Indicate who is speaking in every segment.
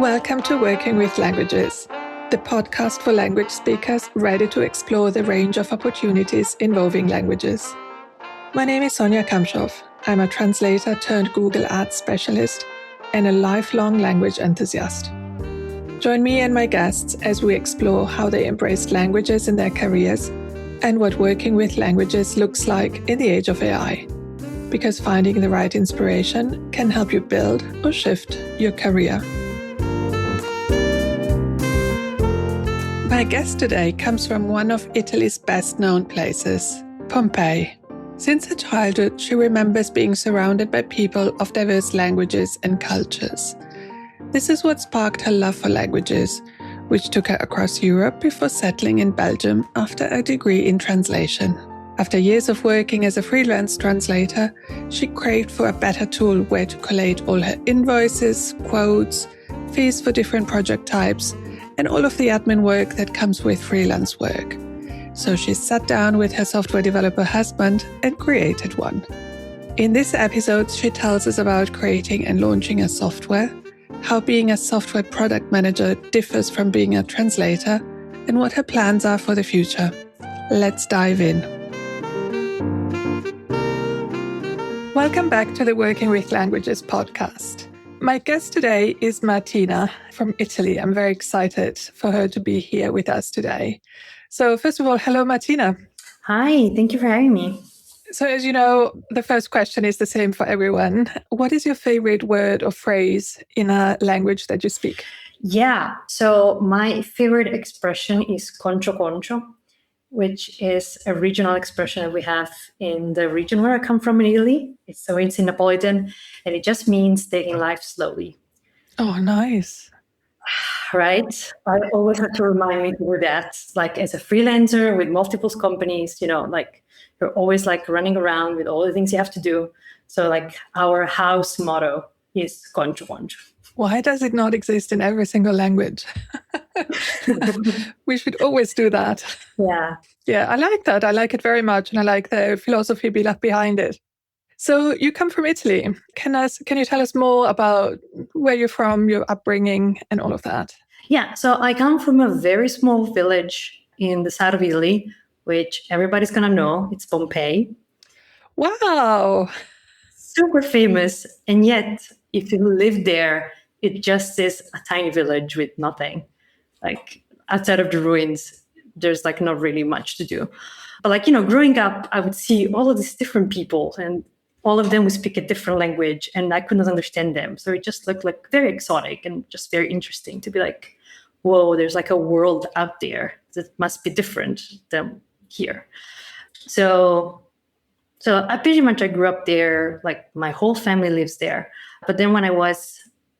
Speaker 1: Welcome to Working with Languages, the podcast for language speakers ready to explore the range of opportunities involving languages. My name is Sonja Kamschow. I'm a translator turned Google Ads specialist and a lifelong language enthusiast. Join me and my guests as we explore how they embraced languages in their careers and what working with languages looks like in the age of AI. Because finding the right inspiration can help you build or shift your career. My guest today comes from one of Italy's best-known places, Pompeii. Since her childhood, she remembers being surrounded by people of diverse languages and cultures. This is what sparked her love for languages, which took her across Europe before settling in Belgium after a degree in translation. After years of working as a freelance translator, she craved for a better tool where to collate all her invoices, quotes, fees for different project types, and all of the admin work that comes with freelance work. So she sat down with her software developer husband and created one. In this episode, she tells us about creating and launching a software, how being a software product manager differs from being a translator, and what her plans are for the future. Let's dive in. Welcome back to the Working with Languages podcast. My guest today is Martina from Italy. I'm very excited for her to be here with us today. So first of all, hello, Martina.
Speaker 2: Hi, thank you for having me.
Speaker 1: So as you know, the first question is the same for everyone. What is your favorite word or phrase in a language that you speak?
Speaker 2: Yeah, so my favorite expression is concho concho, which is a regional expression that we have in the region where I come from in Italy. So it's in Napolitan, and it just means taking life slowly.
Speaker 1: Oh, nice.
Speaker 2: Right? I always have to remind me to do that. Like as a freelancer with multiple companies, like you're always like running around with all the things you have to do. So like our house motto is concho concho.
Speaker 1: Why does it not exist in every single language? We should always do that.
Speaker 2: Yeah.
Speaker 1: Yeah, I like that. I like it very much. And I like the philosophy behind it. So you come from Italy. Can you tell us more about where you're from, your upbringing, and all of that?
Speaker 2: Yeah, so I come from a very small village in the south of Italy, which everybody's going to know. It's Pompeii.
Speaker 1: Wow.
Speaker 2: Super famous. And yet, if you live there, it just is a tiny village with nothing. Like outside of the ruins, there's like not really much to do. But like, growing up, I would see all of these different people and all of them would speak a different language and I could not understand them. So it just looked like very exotic and just very interesting to be like, whoa, there's like a world out there that must be different than here. So I pretty much I grew up there, like my whole family lives there. But then when I was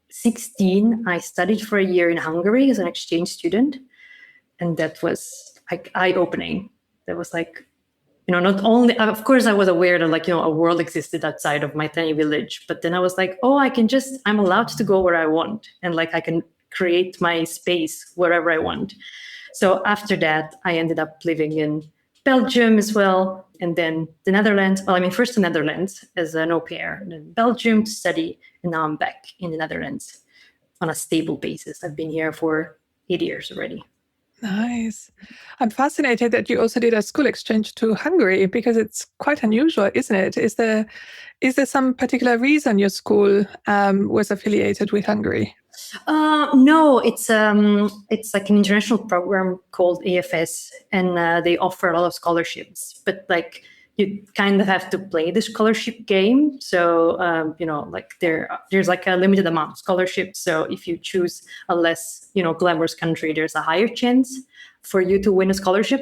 Speaker 2: 16, I studied for a year in Hungary as an exchange student. And that was like eye-opening. That was like, not only, of course, I was aware that like, a world existed outside of my tiny village. But then I was like, oh, I'm allowed to go where I want. And like, I can create my space wherever I want. So after that, I ended up living in Belgium as well. And then the Netherlands. Well, first the Netherlands as an au pair, and then Belgium to study. And now I'm back in the Netherlands on a stable basis. I've been here for 8 years already.
Speaker 1: Nice. I'm fascinated that you also did a school exchange to Hungary because it's quite unusual, isn't it? Is there some particular reason your school was affiliated with Hungary?
Speaker 2: No, it's like an international program called AFS, and they offer a lot of scholarships. But like you kind of have to play the scholarship game. So like there's like a limited amount of scholarships. So if you choose a less glamorous country, there's a higher chance for you to win a scholarship.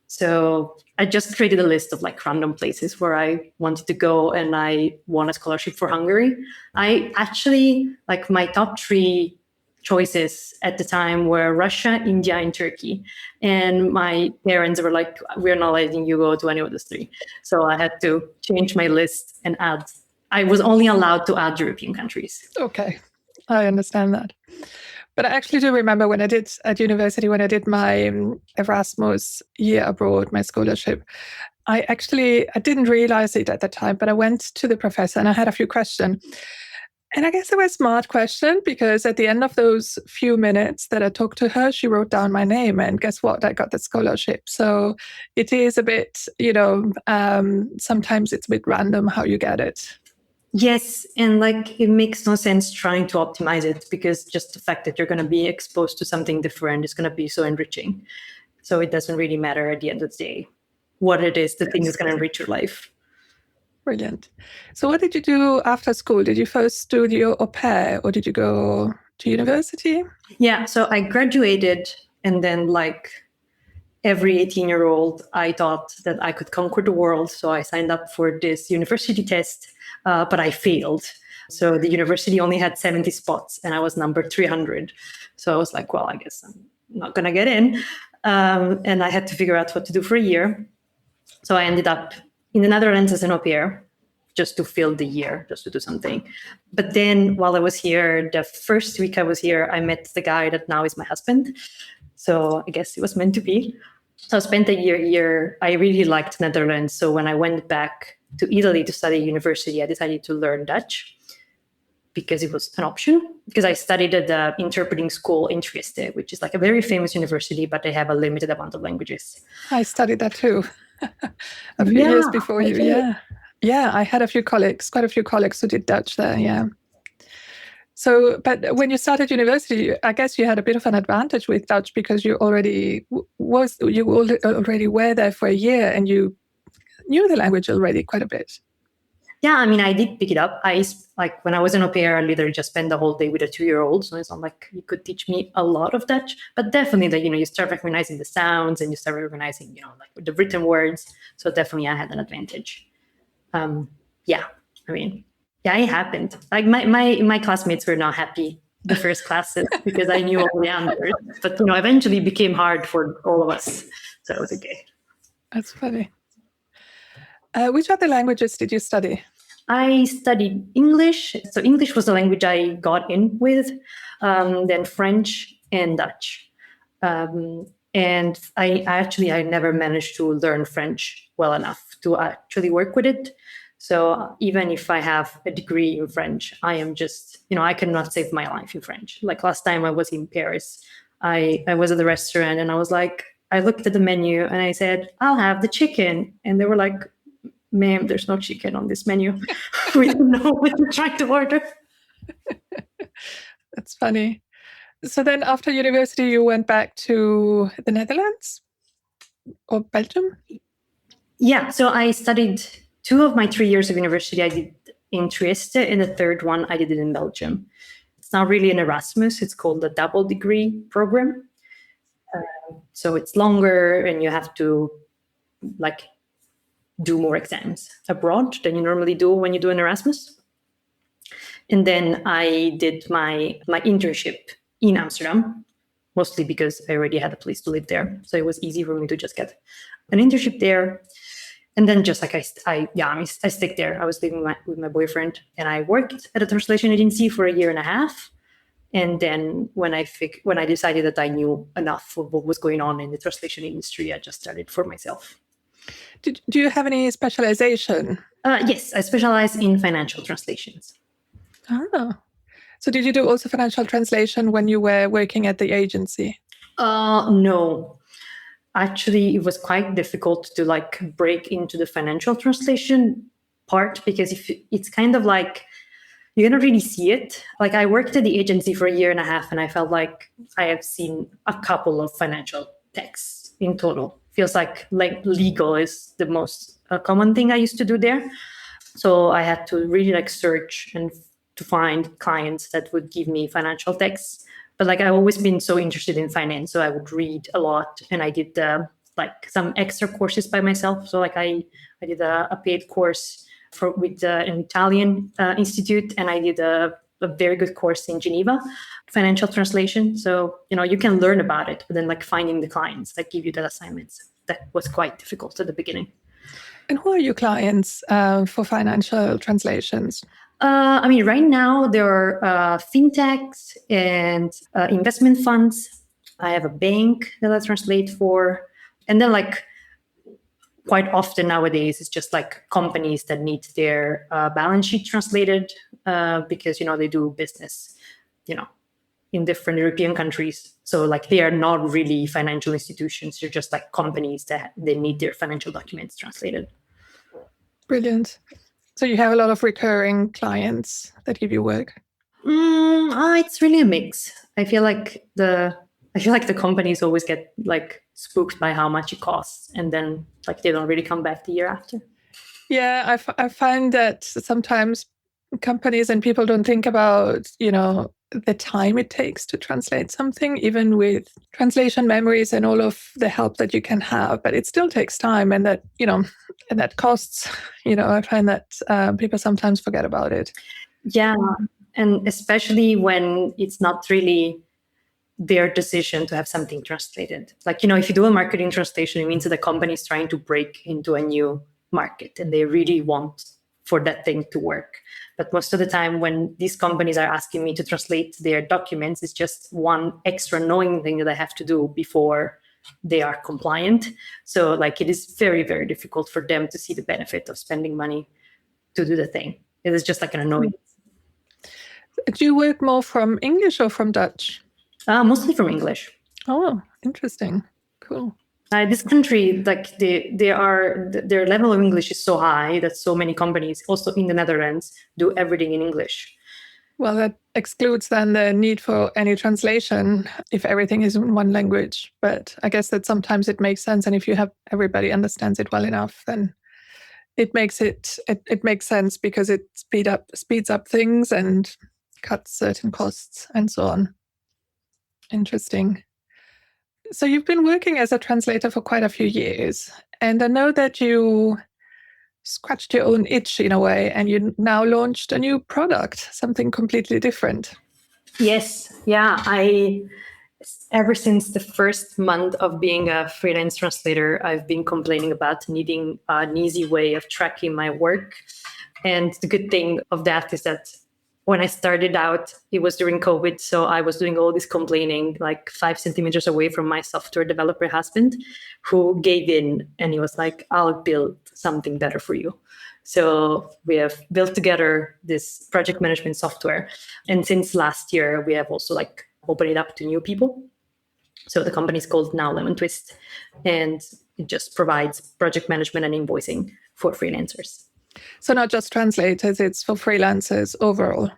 Speaker 2: So I just created a list of like random places where I wanted to go, and I won a scholarship for Hungary. I actually like my top 3 choices at the time were Russia, India, and Turkey. And my parents were like, we're not letting you go to any of those 3. So I had to change my list and I was only allowed to add European countries.
Speaker 1: Okay, I understand that. But I actually do remember when I did at university, when I did my Erasmus year abroad, my scholarship, I didn't realize it at the time, but I went to the professor and I had a few questions. And I guess it was a smart question because at the end of those few minutes that I talked to her, she wrote down my name. And guess what? I got the scholarship. So it is a bit, sometimes it's a bit random how you get it.
Speaker 2: Yes, and like it makes no sense trying to optimize it because just the fact that you're going to be exposed to something different is going to be so enriching. So it doesn't really matter at the end of the day what it is, the thing that's going to enrich your life.
Speaker 1: Brilliant. So what did you do after school? Did you first do your au pair or did you go to university?
Speaker 2: Yeah, so I graduated and then like every 18-year-old, I thought that I could conquer the world. So I signed up for this university test, but I failed. So the university only had 70 spots and I was number 300. So I was like, well, I guess I'm not going to get in. And I had to figure out what to do for a year. So I ended up in the Netherlands as an au pair, just to fill the year, just to do something. But then while I was here, the first week I was here, I met the guy that now is my husband. So I guess it was meant to be. So I spent a year here. I really liked Netherlands. So when I went back to Italy to study university, I decided to learn Dutch because it was an option. Because I studied at the interpreting school in Trieste, which is like a very famous university, but they have a limited amount of languages.
Speaker 1: I studied that too. A few years before you, yeah. Yeah, I had quite a few colleagues who did Dutch there, yeah. So, but when you started university, I guess you had a bit of an advantage with Dutch because you already were there for a year and you knew the language already quite a bit.
Speaker 2: Yeah, I mean, I did pick it up. Like when I was an au pair, I literally just spent the whole day with a 2-year-old. So it's not like you could teach me a lot of Dutch, but definitely that, you start recognizing the sounds and you start recognizing, like the written words. So definitely I had an advantage. Yeah, it happened. Like my classmates were not happy the first classes because I knew all the answers, but eventually it became hard for all of us. So it was okay.
Speaker 1: That's funny. Which other languages did you study?
Speaker 2: I studied English. So English was the language I got in with, then French and Dutch. And I never managed to learn French well enough to actually work with it. So even if I have a degree in French, I am just, I cannot save my life in French. Like last time I was in Paris, I was at the restaurant and I was like, I looked at the menu and I said, I'll have the chicken. And they were like, ma'am, there's no chicken on this menu. We don't know what you're trying to order.
Speaker 1: That's funny. So then after university, you went back to the Netherlands or Belgium?
Speaker 2: Yeah, so I studied 2 of my 3 years of university. I did in Trieste, and the third one I did it in Belgium. It's not really an Erasmus. It's called a double degree program. So it's longer and you have to do more exams abroad than you normally do when you do an Erasmus. And then I did my internship in Amsterdam, mostly because I already had a place to live there. So it was easy for me to just get an internship there. And then just like I stick there. I was living with my boyfriend and I worked at a translation agency for 1.5 years. And then when I decided that I knew enough of what was going on in the translation industry, I just started for myself.
Speaker 1: Do you have any specialization?
Speaker 2: Yes, I specialize in financial translations.
Speaker 1: Oh. So did you do also financial translation when you were working at the agency?
Speaker 2: No. Actually, it was quite difficult to break into the financial translation part because it's kind of like you cannot really see it. Like I worked at the agency for 1.5 years and I felt like I have seen a couple of financial texts in total. Feels like legal is the most common thing I used to do there. So I had to really search and to find clients that would give me financial texts. But I've always been so interested in finance, so I would read a lot, and I did some extra courses by myself. So I did a paid course with an Italian institute, and I did a very good course in Geneva, financial translation. So you can learn about it, but then finding the clients that give you the assignments, that was quite difficult at the beginning.
Speaker 1: And who are your clients for financial translations?
Speaker 2: Right now there are fintechs and investment funds. I have a bank that I translate for. And then quite often nowadays, it's just companies that need their balance sheet translated because, they do business, in different European countries. So like they are not really financial institutions. They're just like companies that they need their financial documents translated.
Speaker 1: Brilliant. So you have a lot of recurring clients that give you work?
Speaker 2: It's really a mix. I feel like the companies always get like spooked by how much it costs, and then like they don't really come back the year after.
Speaker 1: Yeah, I find that sometimes companies and people don't think about, the time it takes to translate something, even with translation memories and all of the help that you can have. But it still takes time, and that, and that costs. I find that people sometimes forget about it.
Speaker 2: Yeah, and especially when it's not really their decision to have something translated. Like, if you do a marketing translation, it means that the company is trying to break into a new market and they really want for that thing to work. But most of the time when these companies are asking me to translate their documents, it's just one extra knowing thing that I have to do before they are compliant. So like it is very, very difficult for them to see the benefit of spending money to do the thing. It is just like an annoyance.
Speaker 1: Do you work more from English or from Dutch?
Speaker 2: Mostly from English.
Speaker 1: Oh, interesting. Cool.
Speaker 2: This country, like their level of English is so high that so many companies, also in the Netherlands, do everything in English.
Speaker 1: Well, that excludes then the need for any translation if everything is in one language. But I guess that sometimes it makes sense, and if you have everybody understands it well enough, then it makes it makes sense because it speeds up things and cuts certain costs and so on. Interesting. So you've been working as a translator for quite a few years, and I know that you scratched your own itch in a way, and you now launched a new product, something completely different.
Speaker 2: Yes. Yeah. Ever since the first month of being a freelance translator, I've been complaining about needing an easy way of tracking my work. And the good thing of that is that when I started out, it was during COVID. So I was doing all this complaining like 5 centimeters away from my software developer husband, who gave in and he was like, I'll build something better for you. So we have built together this project management software. And since last year, we have also like opened it up to new people. So the company is called Now Lemon Twist, and it just provides project management and invoicing for freelancers.
Speaker 1: So not just translators, it's for freelancers overall.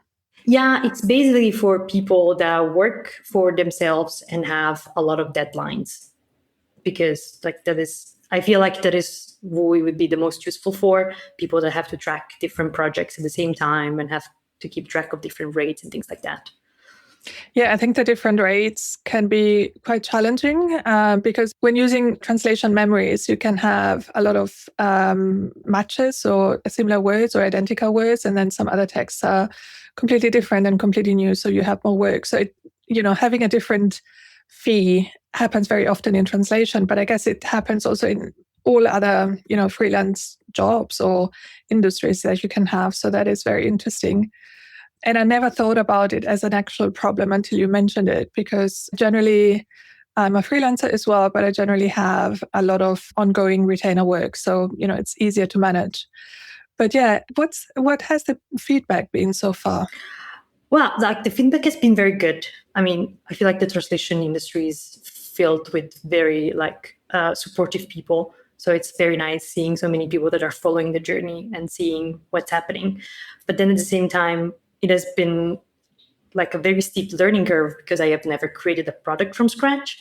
Speaker 2: Yeah, it's basically for people that work for themselves and have a lot of deadlines, because I feel like that is who we would be the most useful for, people that have to track different projects at the same time and have to keep track of different rates and things like that.
Speaker 1: Yeah, I think the different rates can be quite challenging because when using translation memories, you can have a lot of matches or similar words or identical words, and then some other texts are completely different and completely new, so you have more work. So, having a different fee happens very often in translation, but I guess it happens also in all other, freelance jobs or industries that you can have. So that is very interesting. And I never thought about it as an actual problem until you mentioned it, because generally I'm a freelancer as well, but I generally have a lot of ongoing retainer work. So, it's easier to manage. But yeah, what has the feedback been so far?
Speaker 2: Well, like the feedback has been very good. I mean, I feel like the translation industry is filled with very supportive people. So it's very nice seeing so many people that are following the journey and seeing what's happening. But then at the same time, it has been like a very steep learning curve because I have never created a product from scratch.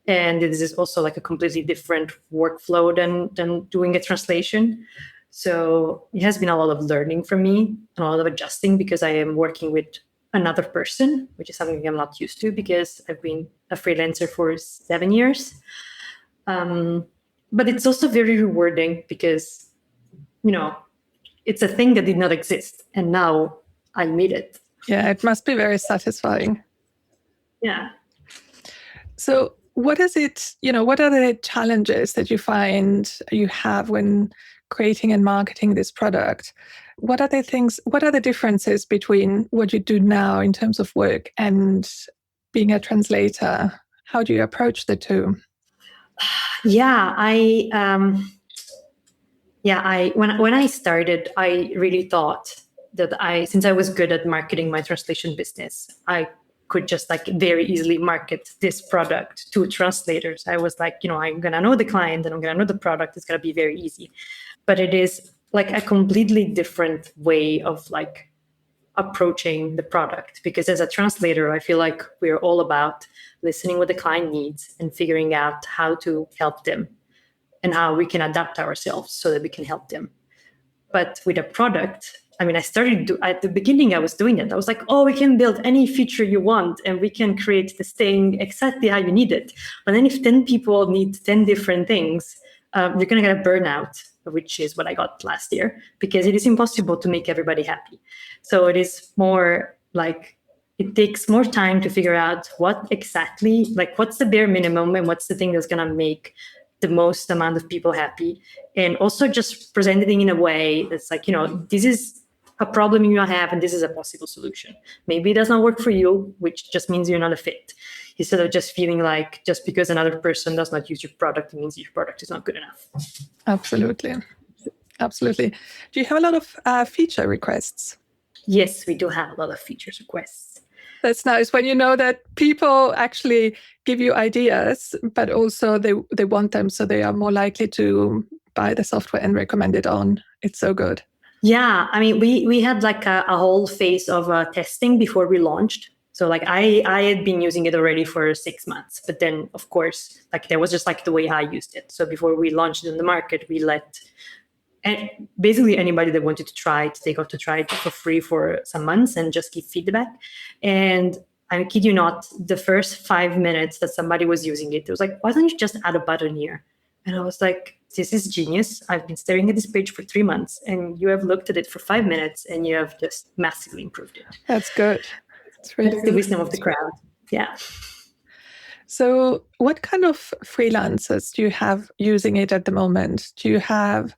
Speaker 2: And this is also like a completely different workflow than doing a translation. So it has been a lot of learning for me and a lot of adjusting because I am working with another person, which is something I'm not used to because I've been a freelancer for 7 years. But it's also very rewarding because, it's a thing that did not exist. And now I made it.
Speaker 1: Yeah, it must be very satisfying.
Speaker 2: Yeah.
Speaker 1: So what are the challenges that you find you have when creating and marketing this product? What are the differences between what you do now in terms of work and being a translator? How do you approach the two?
Speaker 2: Yeah, when I started, I really thought since I was good at marketing my translation business, I could just like very easily market this product to translators. I was like, I'm going to know the client and I'm going to know the product. It's going to be very easy. But it is like a completely different way of like approaching the product, because as a translator, I feel like we're all about listening what the client needs and figuring out how to help them and how we can adapt ourselves so that we can help them. But with a product, I mean, at the beginning, I was doing it. I was like, oh, we can build any feature you want and we can create this thing exactly how you need it. But then if 10 people need 10 different things, you're going to get a burnout, which is what I got last year, because it is impossible to make everybody happy. So it is more like it takes more time to figure out what exactly, like what's the bare minimum and what's the thing that's going to make the most amount of people happy. And also just presenting in a way that's like, this is a problem you have and this is a possible solution. Maybe it does not work for you, which just means you're not a fit. Instead of just feeling like just because another person does not use your product, it means your product is not good enough.
Speaker 1: Absolutely. Absolutely. Do you have a lot of feature requests?
Speaker 2: Yes, we do have a lot of features requests.
Speaker 1: That's nice when you know that people actually give you ideas, but also they want them, so they are more likely to buy the software and recommend it on. It's so good.
Speaker 2: Yeah, I mean, we had like a whole phase of testing before we launched. So like I had been using it already for 6 months, but then of course, like that was just like the way I used it. So before we launched it in the market, we let basically anybody that wanted to try it, they got to try it for free for some months and just give feedback. And I kid you not, the first 5 minutes that somebody was using it, it was like, why don't you just add a button here? And I was like, this is genius. I've been staring at this page for 3 months and you have looked at it for 5 minutes and you have just massively improved it.
Speaker 1: That's good. That's
Speaker 2: the wisdom of the crowd. Yeah.
Speaker 1: So what kind of freelancers do you have using it at the moment? Do you have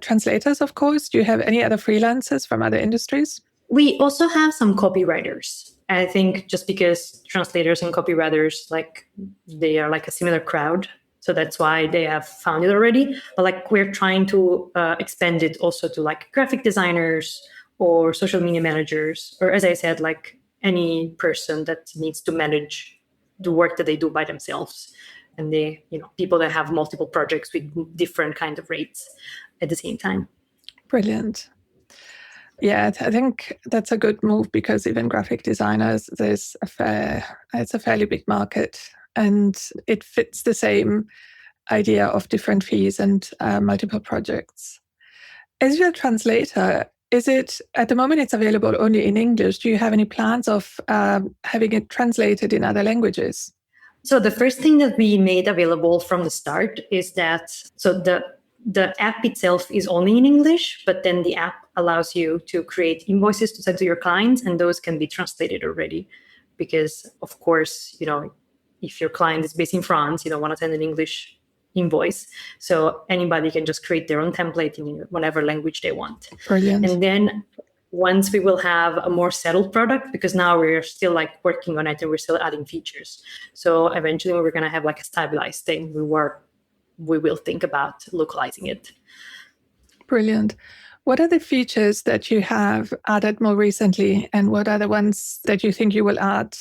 Speaker 1: translators, of course? Do you have any other freelancers from other industries?
Speaker 2: We also have some copywriters. I think just because translators and copywriters, like they are like a similar crowd. So that's why they have found it already. But like we're trying to expand it also to like graphic designers or social media managers, or as I said, like any person that needs to manage the work that they do by themselves. And they, people that have multiple projects with different kind of rates at the same time.
Speaker 1: Brilliant. Yeah, I think that's a good move because even graphic designers, it's a fairly big market and it fits the same idea of different fees and multiple projects. As your translator, is it at the moment it's available only in English? Do you have any plans of having it translated in other languages?
Speaker 2: So the first thing that we made available from the start is that the app itself is only in English, but then the app allows you to create invoices to send to your clients, and those can be translated already. Because of course, if your client is based in France, you don't want to send an English invoice. So anybody can just create their own template in whatever language they want.
Speaker 1: Brilliant.
Speaker 2: And then once we will have a more settled product, because now we're still like working on it and we're still adding features. So eventually we're going to have like a stabilized thing. We will think about localizing it.
Speaker 1: Brilliant. What are the features that you have added more recently, and what are the ones that you think you will add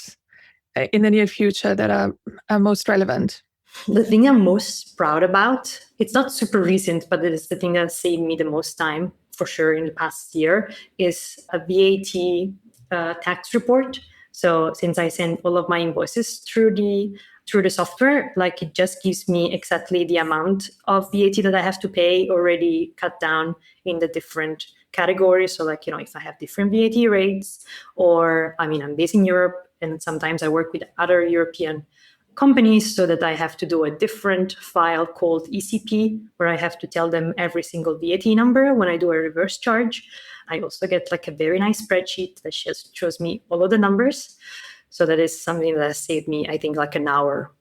Speaker 1: in the near future that are most relevant?
Speaker 2: The thing I'm most proud about, it's not super recent, but it is the thing that saved me the most time, for sure, in the past year, is a VAT tax report. So since I send all of my invoices through the software, like it just gives me exactly the amount of VAT that I have to pay already cut down in the different categories. So like, if I have different VAT rates, or I'm based in Europe and sometimes I work with other European companies, so that I have to do a different file called ECP, where I have to tell them every single VAT number when I do a reverse charge. I also get like a very nice spreadsheet that just shows me all of the numbers. So that is something that has saved me, I think, like an hour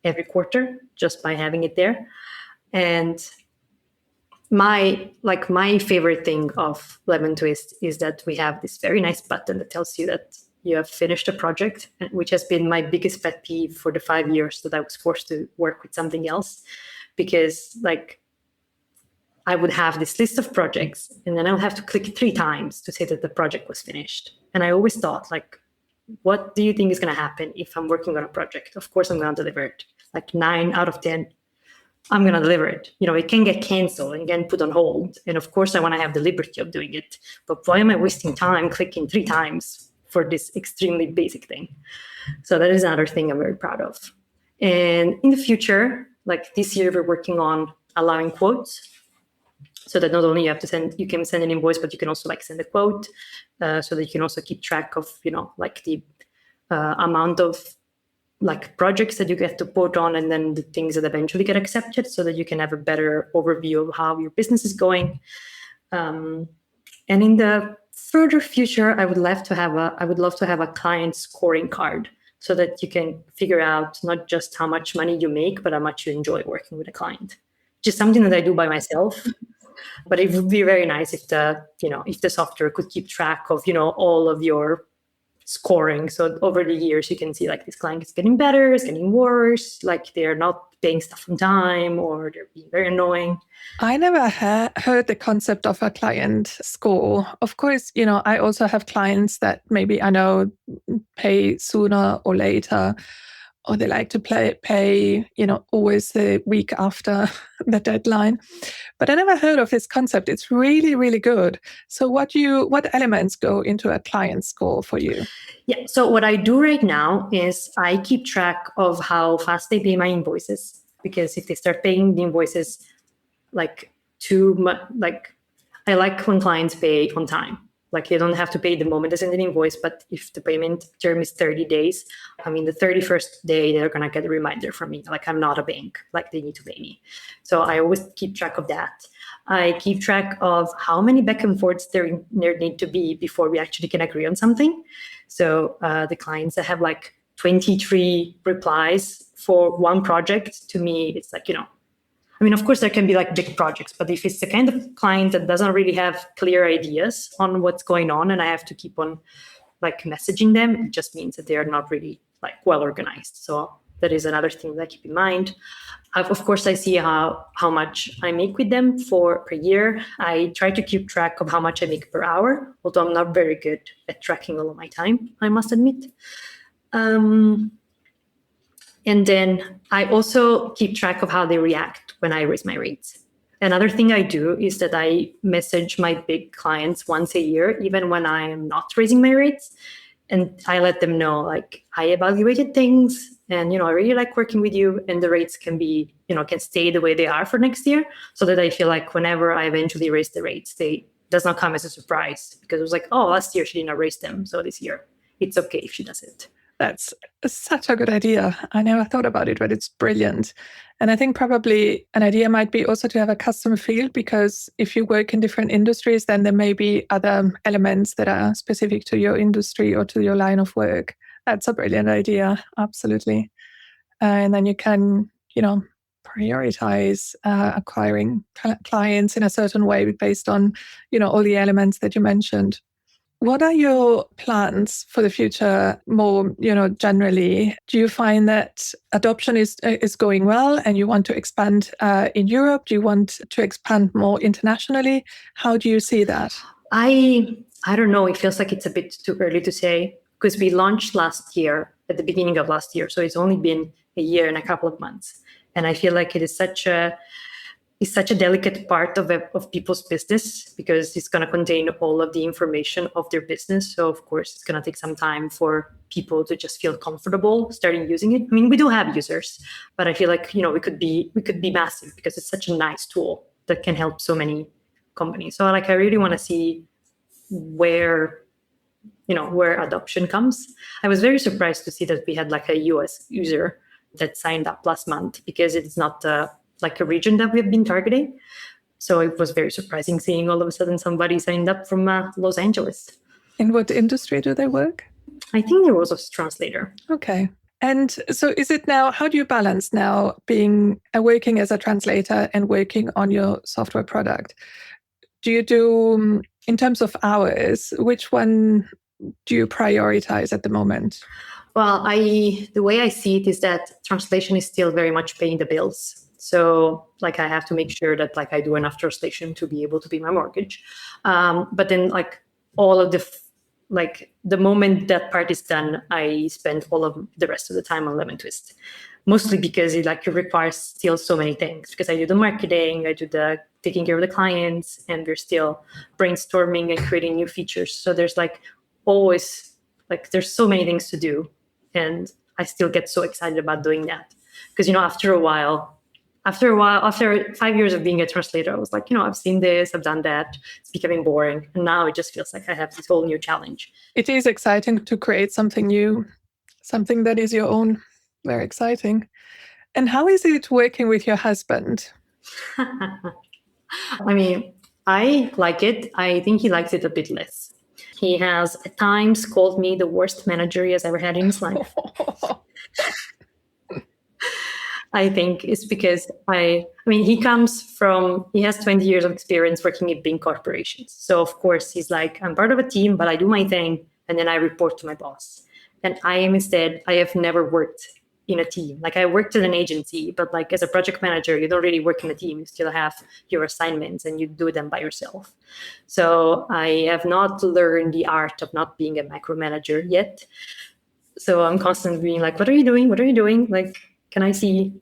Speaker 2: every quarter just by having it there. And my favorite thing of Lemon Twist is that we have this very nice button that tells you that you have finished a project, which has been my biggest pet peeve for the 5 years that I was forced to work with something else. Because like I would have this list of projects, and then I would have to click 3 times to say that the project was finished. And I always thought, like, what do you think is going to happen if I'm working on a project? Of course, I'm going to deliver it. Like 9 out of 10, I'm going to deliver it. It can get canceled and get put on hold. And of course, I want to have the liberty of doing it. But why am I wasting time clicking 3 times for this extremely basic thing? So that is another thing I'm very proud of. And in the future, like this year, we're working on allowing quotes. So that not only you can send an invoice, but you can also like send a quote, so that you can also keep track of, like the amount of like projects that you get to quote on, and then the things that eventually get accepted, so that you can have a better overview of how your business is going. And in the further future, I would love to have a client scoring card, so that you can figure out not just how much money you make, but how much you enjoy working with a client. Just something that I do by myself. But it would be very nice if the software could keep track of, all of your scoring. So over the years, you can see like this client is getting better, it's getting worse, like they're not paying stuff on time, or they're being very annoying.
Speaker 1: I never heard the concept of a client score. Of course, I also have clients that maybe I know pay sooner or later, or they like to pay, always the week after the deadline. But I never heard of this concept. It's really, really good. So what elements go into a client score for you?
Speaker 2: Yeah. So what I do right now is I keep track of how fast they pay my invoices, because if they start paying the invoices like too much, like I like when clients pay on time. Like they don't have to pay the moment they send an invoice, but if the payment term is 30 days, the 31st day, they're going to get a reminder from me. Like I'm not a bank, like they need to pay me. So I always keep track of that. I keep track of how many back and forths there need to be before we actually can agree on something. So the clients that have like 23 replies for one project, to me, it's like, of course, there can be like big projects, but if it's the kind of client that doesn't really have clear ideas on what's going on, and I have to keep on like messaging them, it just means that they are not really like well organized. So that is another thing that I keep in mind. Of course, I see how much I make with them per year. I try to keep track of how much I make per hour, although I'm not very good at tracking all of my time, I must admit. And then I also keep track of how they react when I raise my rates. Another thing I do is that I message my big clients once a year, even when I am not raising my rates. And I let them know, like, I evaluated things and, I really like working with you, and the rates can be, can stay the way they are for next year, so that I feel like whenever I eventually raise the rates, they does not come as a surprise, because it was like, oh, last year she did not raise them, so this year it's okay if she does it.
Speaker 1: That's such a good idea. I never thought about it, but it's brilliant. And I think probably an idea might be also to have a custom field, because if you work in different industries, then there may be other elements that are specific to your industry or to your line of work. That's a brilliant idea. Absolutely. And then you can, prioritize acquiring clients in a certain way based on, all the elements that you mentioned. What are your plans for the future more, generally? Do you find that adoption is going well and you want to expand in Europe? Do you want to expand more internationally? How do you see that?
Speaker 2: I don't know. It feels like it's a bit too early to say, because we launched last year, at the beginning of last year. So it's only been a year and a couple of months. And I feel like it is such a delicate part of people's business, because it's going to contain all of the information of their business. So of course, it's going to take some time for people to just feel comfortable starting using it. We do have users, but I feel like, we could be massive, because it's such a nice tool that can help so many companies. So like, I really want to see where adoption comes. I was very surprised to see that we had like a US user that signed up last month, because it's not like a region that we've been targeting. So it was very surprising seeing all of a sudden somebody signed up from Los Angeles.
Speaker 1: In what industry do they work?
Speaker 2: I think there was a translator.
Speaker 1: Okay. And so is it now, how do you balance now being working as a translator and working on your software product? Do you do, in terms of hours, which one do you prioritize at the moment?
Speaker 2: Well, the way I see it is that translation is still very much paying the bills. So like I have to make sure that like I do enough translation to be able to pay my mortgage. But then like all of the moment that part is done, I spend all of the rest of the time on Lemon Twist. Mostly because it requires still so many things, because I do the marketing, I do the taking care of the clients, and we're still brainstorming and creating new features. So there's always there's so many things to do, and I still get so excited about doing that. Because after 5 years of being a translator, I was like, I've seen this, I've done that. It's becoming boring, and now it just feels like I have this whole new challenge.
Speaker 1: It is exciting to create something new, something that is your own. Very exciting. And how is it working with your husband?
Speaker 2: I mean, I like it. I think he likes it a bit less. He has at times called me the worst manager he has ever had in his life. I think it's because he has 20 years of experience working in big corporations. So of course he's like, I'm part of a team, but I do my thing and then I report to my boss. And I have never worked in a team. I worked in an agency, but as a project manager, you don't really work in a team. You still have your assignments and you do them by yourself. So I have not learned the art of not being a micromanager yet. So I'm constantly being like, what are you doing? What are you doing? Can I see?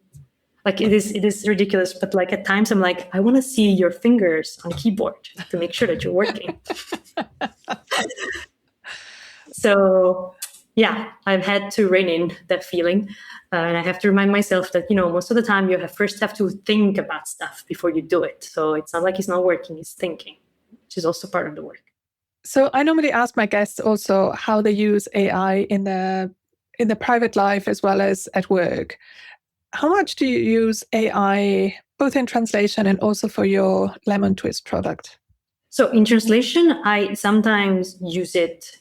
Speaker 2: It is ridiculous, but at times I'm like, I want to see your fingers on keyboard to make sure that you're working. So yeah, I've had to rein in that feeling. And I have to remind myself that, most of the time you first have to think about stuff before you do it. So it's not like he's not working, he's thinking, which is also part of the work.
Speaker 1: So I normally ask my guests also how they use AI in the private life as well as at work. How much do you use AI, both in translation and also for your Lemon Twist product?
Speaker 2: So in translation, I sometimes use it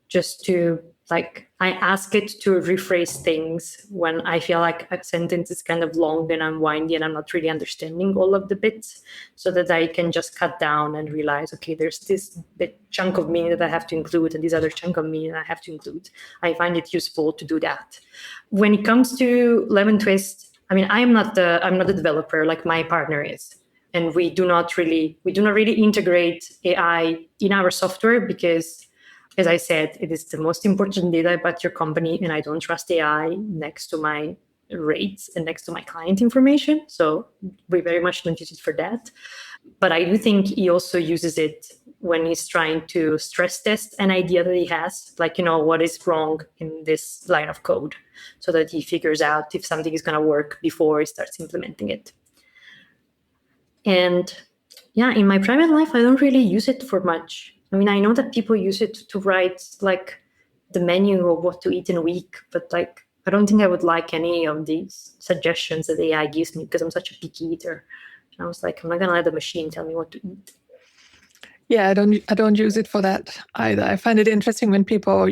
Speaker 2: just to I ask it to rephrase things when I feel like a sentence is kind of long and I'm windy and I'm not really understanding all of the bits, so that I can just cut down and realize, okay, there's this bit chunk of meaning that I have to include and this other chunk of meaning I have to include. I find it useful to do that. When it comes to Lemon Twist, I'm not the developer, like my partner is. And we do not really integrate AI in our software because, as I said, it is the most important data about your company, and I don't trust AI next to my rates and next to my client information. So we very much don't use it for that. But I do think he also uses it when he's trying to stress test an idea that he has, what is wrong in this line of code, so that he figures out if something is going to work before he starts implementing it. And yeah, in my private life, I don't really use it for much. I know that people use it to write the menu of what to eat in a week, but I don't think I would like any of these suggestions that AI gives me because I'm such a picky eater. And I was like, I'm not gonna let the machine tell me what to eat.
Speaker 1: Yeah, I don't use it for that either. I find it interesting when people,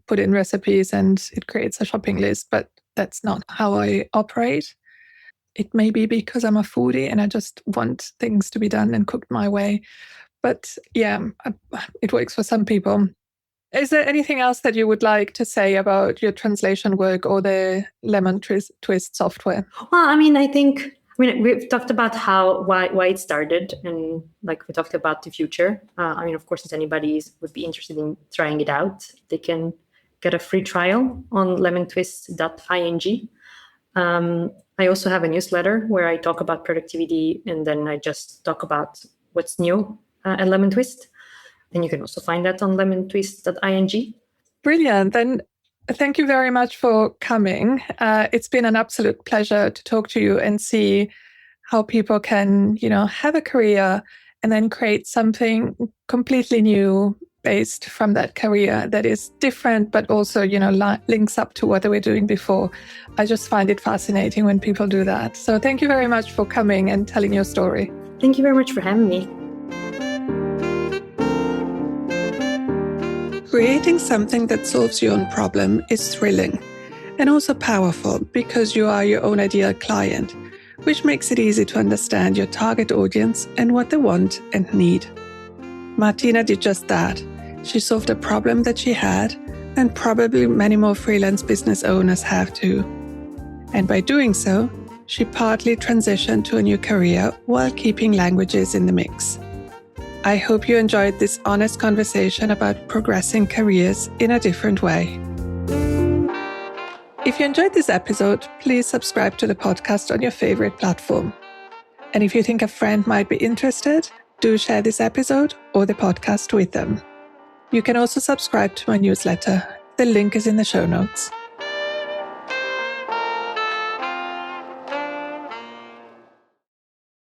Speaker 1: put in recipes and it creates a shopping list, but that's not how I operate. It may be because I'm a foodie and I just want things to be done and cooked my way. But yeah, it works for some people. Is there anything else that you would like to say about your translation work or the Lemon Twist software?
Speaker 2: Well, I think we've talked about why it started, and we talked about the future. Of course, if anybody would be interested in trying it out, they can get a free trial on lemontwist.ing. I also have a newsletter where I talk about productivity, and then I just talk about what's new at Lemon Twist. And you can also find that on lemontwist.ing.
Speaker 1: Brilliant. Then thank you very much for coming. It's been an absolute pleasure to talk to you and see how people can, have a career and then create something completely new based from that career that is different, but also, links up to what they were doing before. I just find it fascinating when people do that. So thank you very much for coming and telling your story.
Speaker 2: Thank you very much for having me.
Speaker 1: Creating something that solves your own problem is thrilling and also powerful because you are your own ideal client, which makes it easy to understand your target audience and what they want and need. Martina did just that. She solved a problem that she had, and probably many more freelance business owners have too. And by doing so, she partly transitioned to a new career while keeping languages in the mix. I hope you enjoyed this honest conversation about progressing careers in a different way. If you enjoyed this episode, please subscribe to the podcast on your favorite platform. And if you think a friend might be interested, do share this episode or the podcast with them. You can also subscribe to my newsletter. The link is in the show notes.